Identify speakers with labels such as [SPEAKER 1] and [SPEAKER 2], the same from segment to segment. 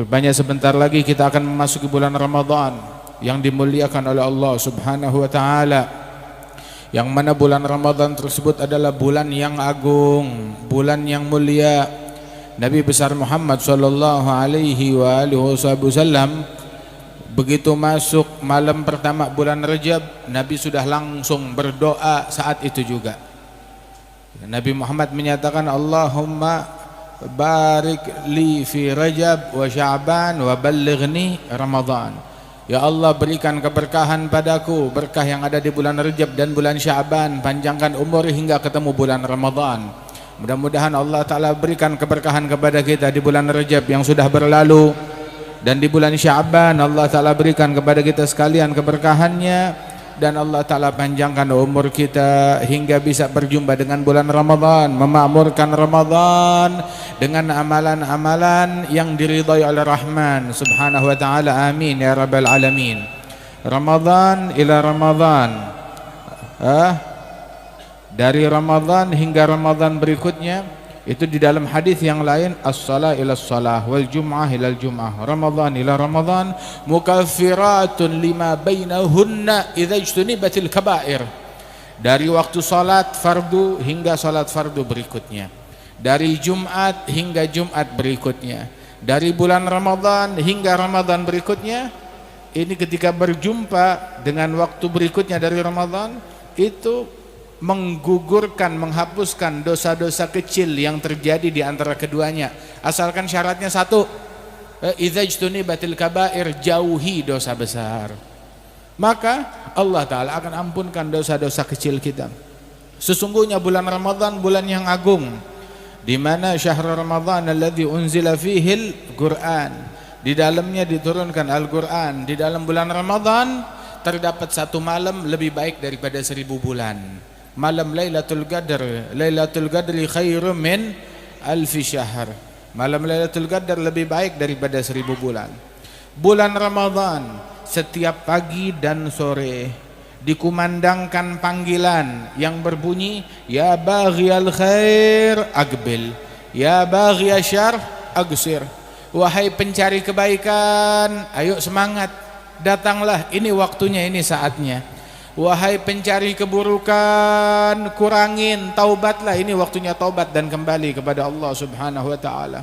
[SPEAKER 1] Rupanya sebentar lagi kita akan memasuki bulan Ramadan yang dimuliakan oleh Allah Subhanahu wa taala. Yang mana bulan Ramadan tersebut adalah bulan yang agung, bulan yang mulia. Nabi besar Muhammad sallallahu alaihi wasallam begitu masuk malam pertama bulan Rajab, Nabi sudah langsung berdoa saat itu juga. Nabi Muhammad menyatakan, Allahumma barik li fi Rajab wa Sya'ban wa ballighni Ramadan. Ya Allah, berikan keberkahan padaku, berkah yang ada di bulan Rajab dan bulan Sya'ban, panjangkan umur hingga ketemu bulan Ramadan. Mudah-mudahan Allah Ta'ala berikan keberkahan kepada kita di bulan Rajab yang sudah berlalu, dan di bulan Sya'ban Allah Ta'ala berikan kepada kita sekalian keberkahannya, dan Allah Ta'ala panjangkan umur kita hingga bisa berjumpa dengan bulan Ramadan, memakmurkan Ramadan dengan amalan-amalan yang diridhai oleh Rahman Subhanahu wa ta'ala. Amin ya rabbal alamin. Ramadan ila Ramadan, dari Ramadan hingga Ramadan berikutnya. Itu di dalam hadis yang lain, as-salah ila as-salah wal jum'ah ila al-jum'ah, Ramadan ila Ramadan mukaffiratun lima bainahunna idza ijtunibatil kaba'ir. Dari waktu salat fardu hingga salat fardu berikutnya, dari Jumat hingga Jumat berikutnya, dari bulan Ramadan hingga Ramadan berikutnya. Ini ketika berjumpa dengan waktu berikutnya dari Ramadan, itu menggugurkan, menghapuskan dosa-dosa kecil yang terjadi di antara keduanya, asalkan syaratnya satu, idza ijtunibatil kaba'ir, jauhi dosa besar, maka Allah Ta'ala akan ampunkan dosa-dosa kecil kita. Sesungguhnya bulan Ramadan bulan yang agung, di mana syahrul Ramadan alladzi unzila fihil Qur'an, di dalamnya diturunkan Al-Qur'an. Di dalam bulan Ramadan terdapat satu malam lebih baik daripada 1000 bulan. Malam Lailatul Qadar, Lailatul Qadri khairum min alfi syahr. Malam Lailatul Qadar lebih baik daripada 1000 bulan. Bulan Ramadan setiap pagi dan sore dikumandangkan panggilan yang berbunyi, ya baghiyal khair aqbil, ya baghiyasy syarr aqsir. Wahai pencari kebaikan, ayo semangat, datanglah, ini waktunya, ini saatnya. Wahai pencari keburukan, kurangin, taubatlah, ini waktunya taubat dan kembali kepada Allah Subhanahu wa ta'ala.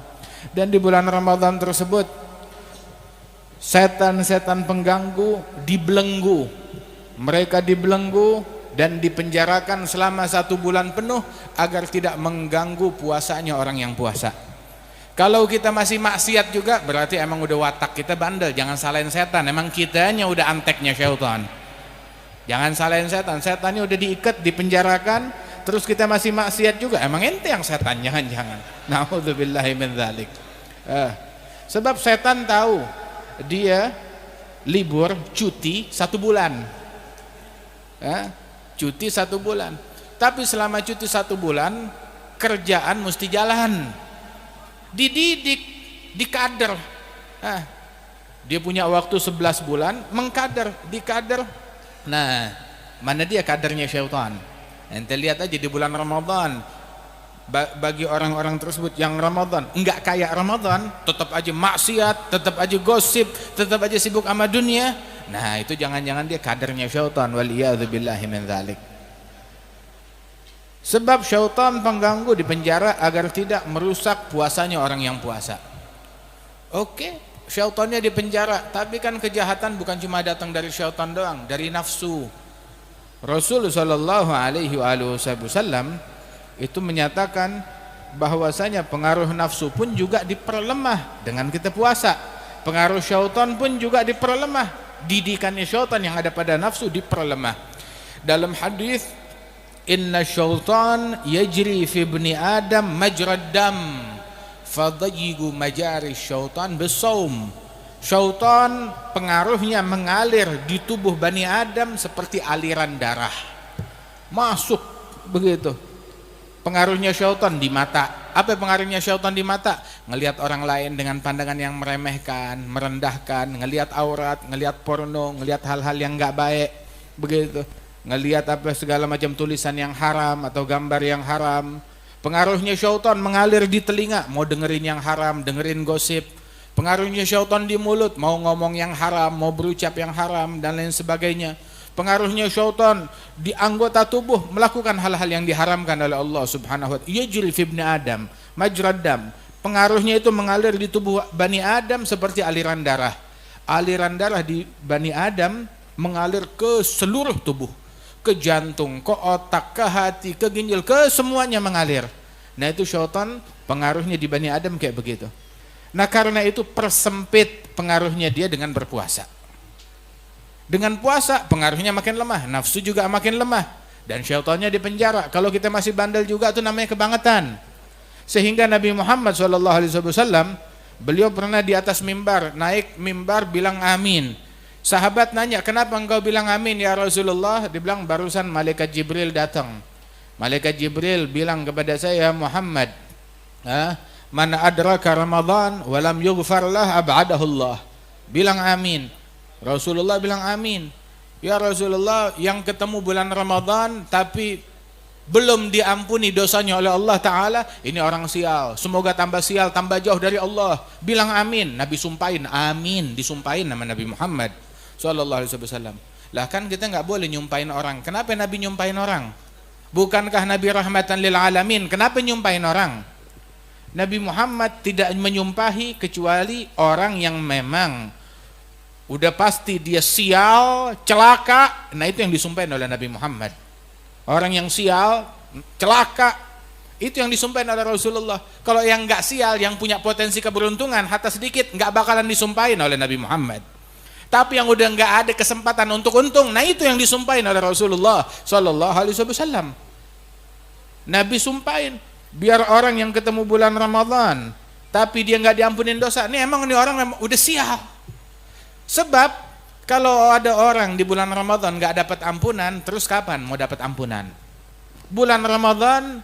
[SPEAKER 1] Dan di bulan Ramadan tersebut setan-setan pengganggu dibelenggu, mereka dibelenggu dan dipenjarakan selama 1 bulan penuh agar tidak mengganggu puasanya orang yang puasa. Kalau kita masih maksiat juga, berarti emang udah watak kita bandel. Jangan salahin setan, emang kitanya udah anteknya syaitan. Jangan salahin setan, setannya udah diikat, dipenjarakan, terus kita masih maksiat juga, emang ente yang setan, jangan-jangan. Na'udzubillahi min dzalik. Sebab setan tahu dia libur, cuti 1 bulan, cuti 1 bulan. Tapi selama cuti 1 bulan, kerjaan mesti jalan, dididik, dikader. Dia punya waktu 11 bulan, mengkader, dikader. Nah, mana dia kadernya syaitan? Ente lihat aja di bulan Ramadan, bagi orang-orang tersebut yang Ramadan enggak kayak Ramadan, tetap aja maksiat, tetap aja gosip, tetap aja sibuk sama dunia. Nah, itu jangan-jangan dia kadernya syaitan, waliyadzubillahi min dzalik. Sebab syaitan pengganggu dipenjara agar tidak merusak puasanya orang yang puasa. Oke, syaitannya di penjara, tapi kan kejahatan bukan cuma datang dari syaitan doang, dari nafsu. Rasul sallallahu alaihi wasallam itu menyatakan bahwasanya pengaruh nafsu pun juga diperlemah dengan kita puasa. Pengaruh syaitan pun juga diperlemah, didikannya syaitan yang ada pada nafsu diperlemah. Dalam hadis, inna syaitan yajri fi ibni adam majrad dam fadayyigu majari syaitan bisawm. Syaitan pengaruhnya mengalir di tubuh Bani Adam seperti aliran darah, masuk begitu. Pengaruhnya syaitan di mata. Apa pengaruhnya syaitan di mata? Ngelihat orang lain dengan pandangan yang meremehkan, merendahkan, ngelihat aurat, ngelihat porno, ngelihat hal-hal yang enggak baik, begitu. Ngelihat apa segala macam tulisan yang haram atau gambar yang haram. Pengaruhnya syaitan mengalir di telinga, mau dengerin yang haram, dengerin gosip. Pengaruhnya syaitan di mulut, mau ngomong yang haram, mau berucap yang haram dan lain sebagainya. Pengaruhnya syaitan di anggota tubuh, melakukan hal-hal yang diharamkan oleh Allah Subhanahu wa ta'ala. Yajri fi ibni Adam majrad dam. Pengaruhnya itu mengalir di tubuh Bani Adam seperti aliran darah. Aliran darah di Bani Adam mengalir ke seluruh tubuh, ke jantung, ke otak, ke hati, ke ginjal, ke semuanya mengalir. Nah itu syaitan pengaruhnya di Bani Adam kayak begitu. Nah karena itu persempit pengaruhnya dia dengan berpuasa. Dengan puasa pengaruhnya makin lemah, nafsu juga makin lemah, dan syaitannya dipenjara. Kalau kita masih bandel juga itu namanya kebangetan. Sehingga Nabi Muhammad SAW, beliau pernah di atas mimbar, naik mimbar bilang amin. Sahabat nanya, kenapa engkau bilang amin ya Rasulullah? Dibilang barusan malaikat Jibril datang. Malaikat Jibril bilang kepada saya, Muhammad, man adraka Ramadan walam yughfar lah ab'adahullah. Bilang amin. Rasulullah bilang amin. Ya Rasulullah, yang ketemu bulan Ramadan tapi belum diampuni dosanya oleh Allah Ta'ala, ini orang sial, semoga tambah sial, tambah jauh dari Allah. Bilang amin. Nabi sumpahin, amin, disumpahin nama Nabi Muhammad SAW. Lah kan kita nggak boleh nyumpahin orang. Kenapa Nabi nyumpahin orang? Bukankah Nabi rahmatan lil alamin? Kenapa nyumpahin orang? Nabi Muhammad tidak menyumpahi kecuali orang yang memang udah pasti dia sial, celaka. Nah itu yang disumpahin oleh Nabi Muhammad. Orang yang sial, celaka, itu yang disumpahin oleh Rasulullah. Kalau yang nggak sial, yang punya potensi keberuntungan, harta sedikit, nggak bakalan disumpahin oleh Nabi Muhammad. Tapi yang udah nggak ada kesempatan untuk untung, nah itu yang disumpahin oleh Rasulullah SAW. Nabi sumpahin, biar orang yang ketemu bulan Ramadan, tapi dia nggak diampunin dosa, ini emang ini orang udah sial. Sebab kalau ada orang di bulan Ramadan nggak dapat ampunan, terus kapan mau dapat ampunan? Bulan Ramadan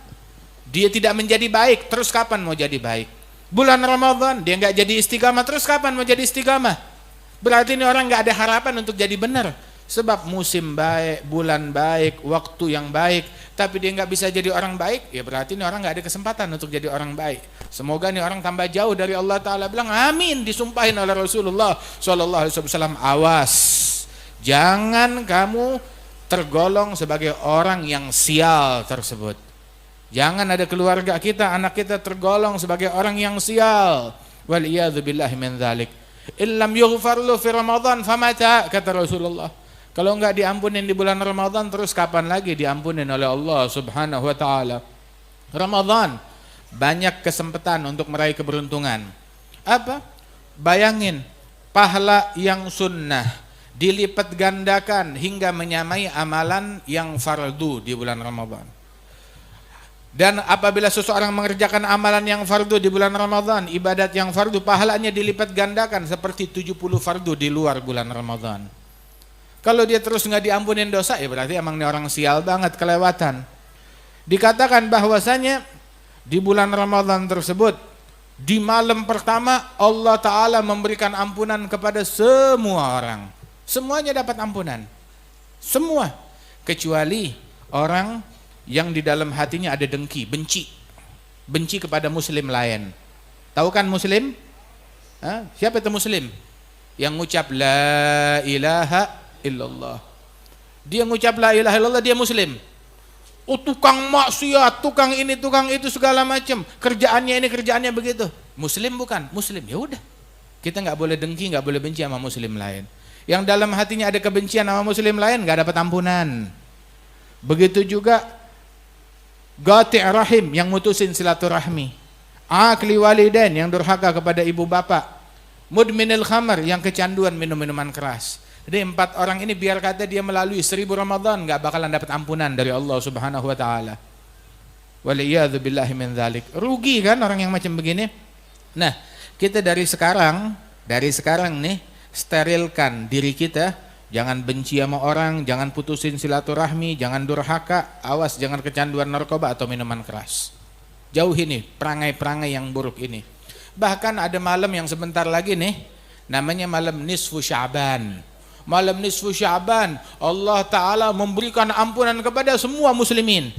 [SPEAKER 1] dia tidak menjadi baik, terus kapan mau jadi baik? Bulan Ramadan dia nggak jadi istiqamah, terus kapan mau jadi istiqamah? Berarti ini orang nggak ada harapan untuk jadi benar. Sebab musim baik, bulan baik, waktu yang baik, tapi dia nggak bisa jadi orang baik, ya berarti ini orang nggak ada kesempatan untuk jadi orang baik. Semoga ini orang tambah jauh dari Allah Ta'ala. Bilang amin, disumpahin oleh Rasulullah SAW. Awas, jangan kamu tergolong sebagai orang yang sial tersebut. Jangan ada keluarga kita, anak kita tergolong sebagai orang yang sial. Waliyadzubillahi min dzalik. Illam yughfar lahu fi Ramadan famata, kata Rasulullah. Kalau enggak diampunin di bulan Ramadan, terus kapan lagi diampunin oleh Allah Subhanahu wa taala? Ramadan banyak kesempatan untuk meraih keberuntungan. Apa? Bayangin, pahala yang sunnah dilipat gandakan hingga menyamai amalan yang fardu di bulan Ramadan. Dan apabila seseorang mengerjakan amalan yang fardu di bulan Ramadan, ibadat yang fardu, pahalanya dilipat gandakan seperti 70 fardu di luar bulan Ramadan. Kalau dia terus nggak diampunin dosa, ya berarti emang ini orang sial banget, kelewatan. Dikatakan bahwasanya di bulan Ramadan tersebut, di malam pertama Allah Ta'ala memberikan ampunan kepada semua orang. Semuanya dapat ampunan. Semua. Kecuali orang yang di dalam hatinya ada dengki, benci. Benci kepada muslim lain. Tahu kan muslim? Siapa itu muslim? Yang ngucap la ilaha illallah. Dia ngucap la ilaha illallah, dia muslim. Oh tukang maksiat, tukang ini, tukang itu segala macam. Kerjaannya ini, kerjaannya begitu. Muslim bukan? Muslim. Ya udah. Kita nggak boleh dengki, nggak boleh benci sama muslim lain. Yang dalam hatinya ada kebencian sama muslim lain nggak dapat ampunan. Begitu juga Qati' rahim, yang mutusin silaturahmi. Akli walidain, yang durhaka kepada ibu bapak. Mudminil khamar, yang kecanduan minum-minuman keras. Jadi 4 orang ini biar kata dia melalui 1000 Ramadan nggak bakalan dapat ampunan dari Allah Subhanahu wa taala. Waliyadzubillahi min dzalik. Rugi kan orang yang macam begini? Nah, kita dari sekarang nih sterilkan diri kita. Jangan benci sama orang, jangan putusin silaturahmi, jangan durhaka, awas jangan kecanduan narkoba atau minuman keras. Jauhi nih perangai-perangai yang buruk ini. Bahkan ada malam yang sebentar lagi nih, namanya malam nisfu Sya'ban. Malam nisfu Sya'ban, Allah Ta'ala memberikan ampunan kepada semua muslimin.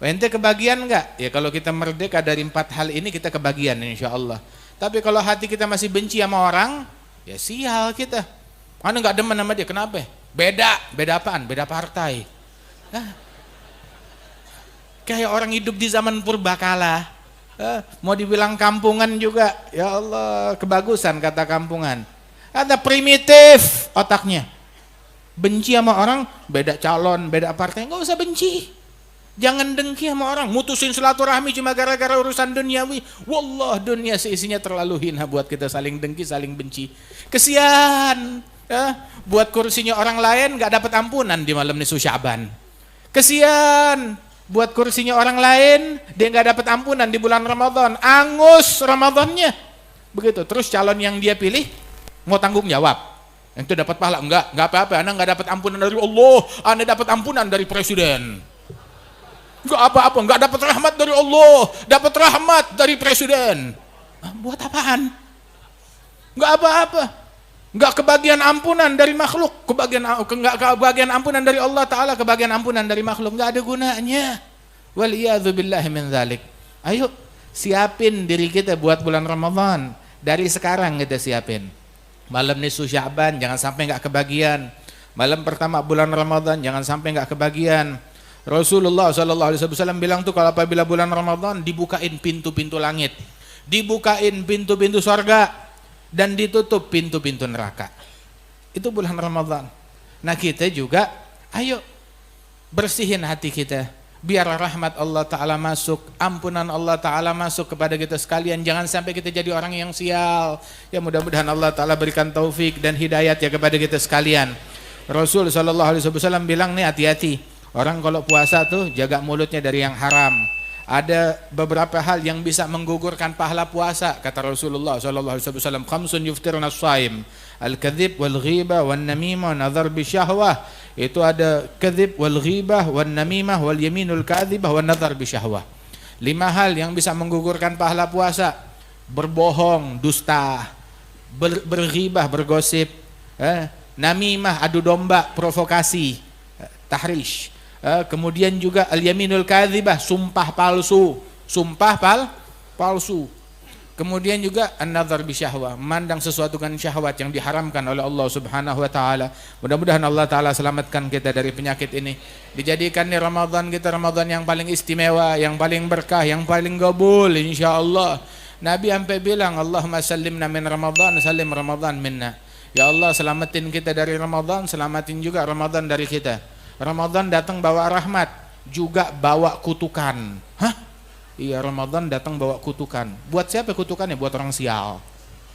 [SPEAKER 1] Ente kebagian enggak? Ya kalau kita merdeka dari 4 hal ini kita kebagian insya Allah. Tapi kalau hati kita masih benci sama orang, ya sial kita. Mana nggak demen sama dia, kenapa? Beda apaan? Beda partai. Nah, kayak orang hidup di zaman purbakala. Mau dibilang kampungan juga, ya Allah, kebagusan kata kampungan. Kata primitif otaknya. Benci sama orang, beda calon, beda partai, nggak usah benci. Jangan dengki sama orang, mutusin silaturahmi cuma gara-gara urusan duniawi. Wallah, dunia seisinya terlalu hina buat kita saling dengki, saling benci. Kesian. Buat kursinya orang lain nggak dapat ampunan di malam nisfu Sya'ban. Kesian. Buat kursinya orang lain dia nggak dapat ampunan di bulan Ramadan. Angus Ramadannya. Begitu. Terus calon yang dia pilih mau tanggung jawab. Yang itu dapat pahala? Enggak apa-apa. Anda nggak dapat ampunan dari Allah, Anda dapat ampunan dari presiden. Enggak apa-apa, enggak dapat rahmat dari Allah, dapat rahmat dari presiden. Buat apaan? Enggak apa-apa. Enggak kebagian ampunan dari makhluk, enggak kebagian ampunan dari Allah Ta'ala, kebagian ampunan dari makhluk, enggak ada gunanya. Waliyadzu billahi min dzalik. Ayo siapin diri kita buat bulan Ramadan. Dari sekarang kita siapin. Malam nisfu Sya'ban jangan sampai enggak kebagian. Malam pertama bulan Ramadan jangan sampai enggak kebagian. Rasulullah SAW bilang tuh kalau apabila bulan Ramadan dibukain pintu-pintu langit, dibukain pintu-pintu surga, dan ditutup pintu-pintu neraka. Itu bulan Ramadan. Nah kita juga ayo bersihin hati kita, biar rahmat Allah Ta'ala masuk, ampunan Allah Ta'ala masuk kepada kita sekalian. Jangan sampai kita jadi orang yang sial. Ya mudah-mudahan Allah Ta'ala berikan taufik dan hidayat ya kepada kita sekalian. Rasul SAW bilang nih, hati-hati orang kalau puasa tuh jaga mulutnya dari yang haram. Ada beberapa hal yang bisa menggugurkan pahala puasa, kata Rasulullah SAW. Khamsun yuftiruna as-shaim, al-kadzib wal ghibah wan namimah nazar bi syahwah. Itu ada kadzib wal ghibah wan namimah wal yaminul kadzibah wan nazar bi syahwah. 5 hal yang bisa menggugurkan pahala puasa: berbohong, dusta, berghibah, bergosip, namimah, adu domba, provokasi, tahrish. Kemudian juga al-yaminul kadzibah, sumpah palsu, palsu. Kemudian juga an-nazar bi syahwah, memandang sesuatu dengan syahwat yang diharamkan oleh Allah Subhanahu wa taala. Mudah-mudahan Allah Taala selamatkan kita dari penyakit ini. Dijadikan nih Ramadan kita Ramadan yang paling istimewa, yang paling berkah, yang paling qabul insyaallah. Nabi sampai bilang, Allahumma sallimna min Ramadan, salim Ramadan minna. Ya Allah, selamatin kita dari Ramadan, selamatin juga Ramadan dari kita. Ramadan datang bawa rahmat, juga bawa kutukan. Hah? Iya, Ramadan datang bawa kutukan. Buat siapa kutukannya? Buat orang sial.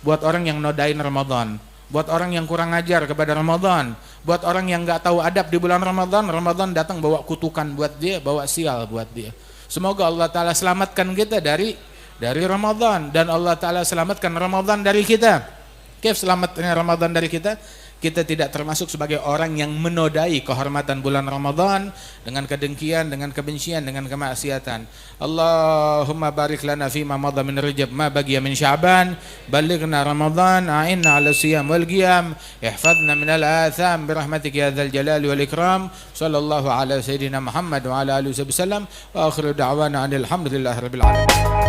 [SPEAKER 1] Buat orang yang nodain Ramadan. Buat orang yang kurang ajar kepada Ramadan. Buat orang yang nggak tahu adab di bulan Ramadan, Ramadan datang bawa kutukan buat dia, bawa sial buat dia. Semoga Allah Ta'ala selamatkan kita dari Ramadan, dan Allah Ta'ala selamatkan Ramadan dari kita. Kif selamatnya Ramadan dari kita? Kita tidak termasuk sebagai orang yang menodai kehormatan bulan Ramadan dengan kedengkian, dengan kebencian, dengan kemaksiatan. Allahumma barik lana fima madha min Rajab ma baqiya min Sya'ban, balighna Ramadan, a'inna 'ala siyam wal qiyam, ihfazna min al-atham bi rahmatika ya dzal jalali wal ikram. Sallallahu ala sayyidina Muhammad wa ala alihi wasallam wa akhiru da'wana alhamdulillahi rabbil alamin.